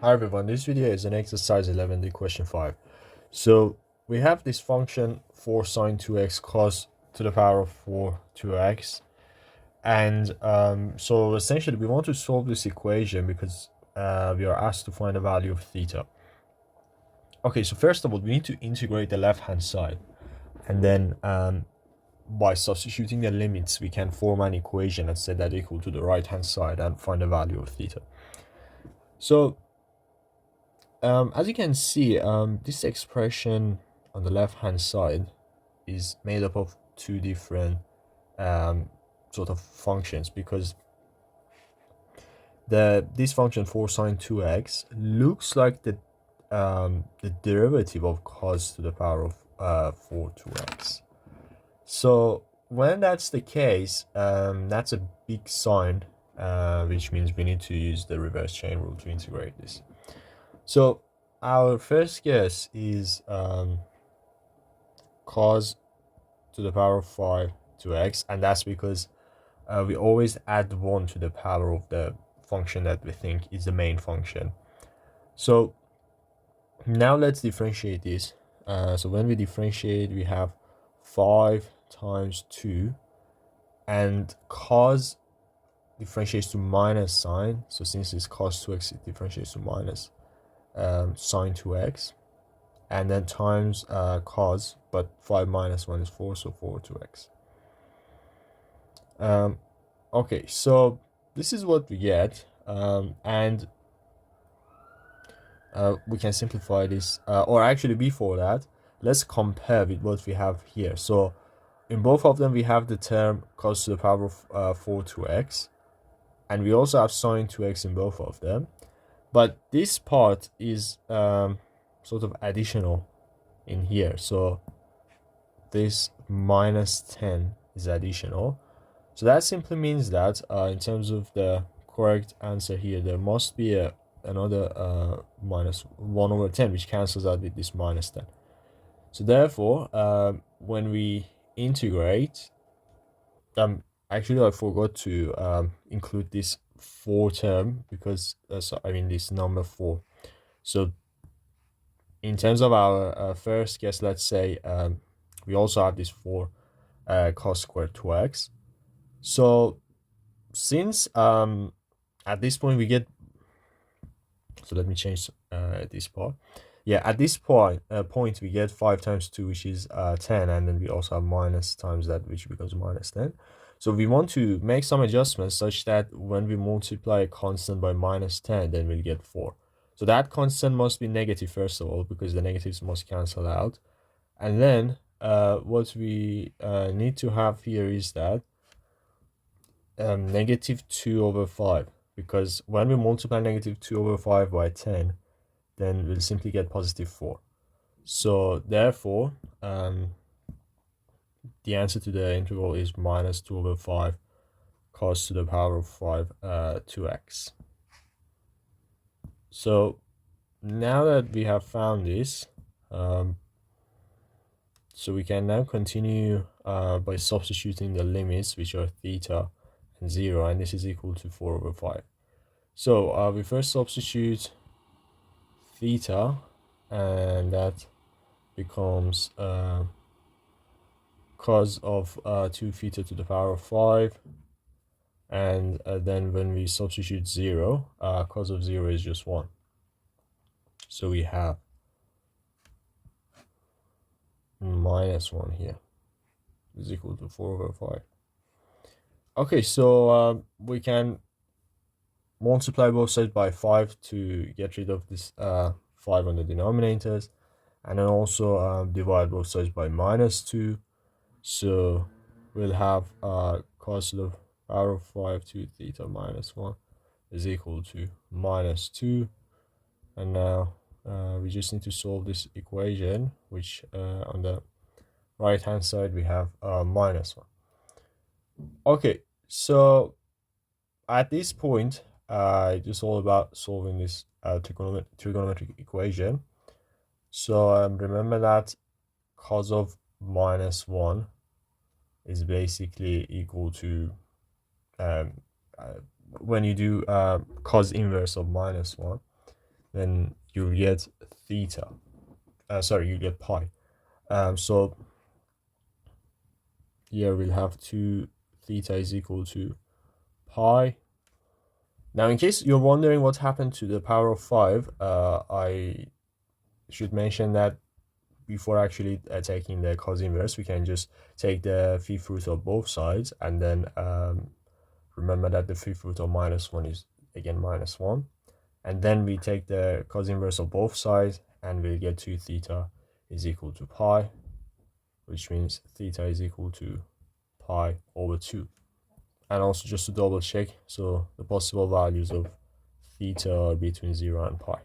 Hi everyone, this video is an exercise 11D question 5. So we have this function 4 sine 2x cos to the power of 4 2x, and so essentially we want to solve this equation because we are asked to find the value of theta. Okay, so first of all we need to integrate the left hand side, and then by substituting the limits we can form an equation and set that equal to the right hand side and find the value of theta. So as you can see, this expression on the left hand side is made up of two different um, sort of functions, because this function 4 sine 2x looks like the derivative of cos to the power of 4 2x. So when that's the case, that's a big sign, which means we need to use the reverse chain rule to integrate this. So our first guess is cos to the power of 5 to x, and that's because we always add 1 to the power of the function that we think is the main function. So now let's differentiate this. So when we differentiate, we have 5 times 2, and cos differentiates to minus sine. So since it's cos 2x, it differentiates to minus sine 2x, and then times cos, but 5 minus 1 is 4, so 4 2x. Okay, so this is what we get, and we can simplify this, or actually before that, let's compare with what we have here. So in both of them we have the term cos to the power of 4 2x, and we also have sine 2x in both of them, but this part is sort of additional in here. So this minus 10 is additional. So that simply means that in terms of the correct answer here, there must be another minus 1 over 10, which cancels out with this minus 10. So therefore, when we integrate, actually I forgot to include this 4 term, because so, I mean this number 4. So in terms of our first guess, let's say we also have this 4 cos squared 2x. So since at this point we get, so let me change this part. Yeah, at this point we get 5 times 2, which is 10, and then we also have minus times that, which becomes minus 10. So we want to make some adjustments such that when we multiply a constant by minus 10, then we'll get 4. So that constant must be negative first of all, because the negatives must cancel out. And then what we need to have here is that negative 2 over 5, because when we multiply negative 2 over 5 by 10, then we'll simply get positive 4. So therefore, the answer to the integral is minus 2 over 5 cos to the power of 5 2x. So now that we have found this, so we can now continue by substituting the limits, which are theta and 0, and this is equal to 4 over 5. So we first substitute theta, and that becomes cos of 2 theta to the power of 5, and then when we substitute 0, cos of 0 is just 1. So we have minus 1 here is equal to 4 over 5. Okay, so we can multiply both sides by 5 to get rid of this 5 on the denominators, and then also divide both sides by minus 2. So we'll have cos to the power of 5 2 theta minus 1 is equal to minus 2. And now we just need to solve this equation, which on the right hand side we have minus 1. Okay, so at this point it's all about solving this trigonometric equation. So remember that cos of minus 1 is basically equal to when you do cos inverse of minus 1, then you get theta. Sorry, you get pi. So here we'll have 2 theta is equal to pi. Now, in case you're wondering what happened to the power of 5, I should mention that before actually taking the cos inverse, we can just take the fifth root of both sides, and then remember that the fifth root of -1 is again -1. And then we take the cos inverse of both sides, and we'll get 2 theta is equal to pi, which means theta is equal to pi over 2. And also just to double check, so the possible values of theta are between 0 and pi.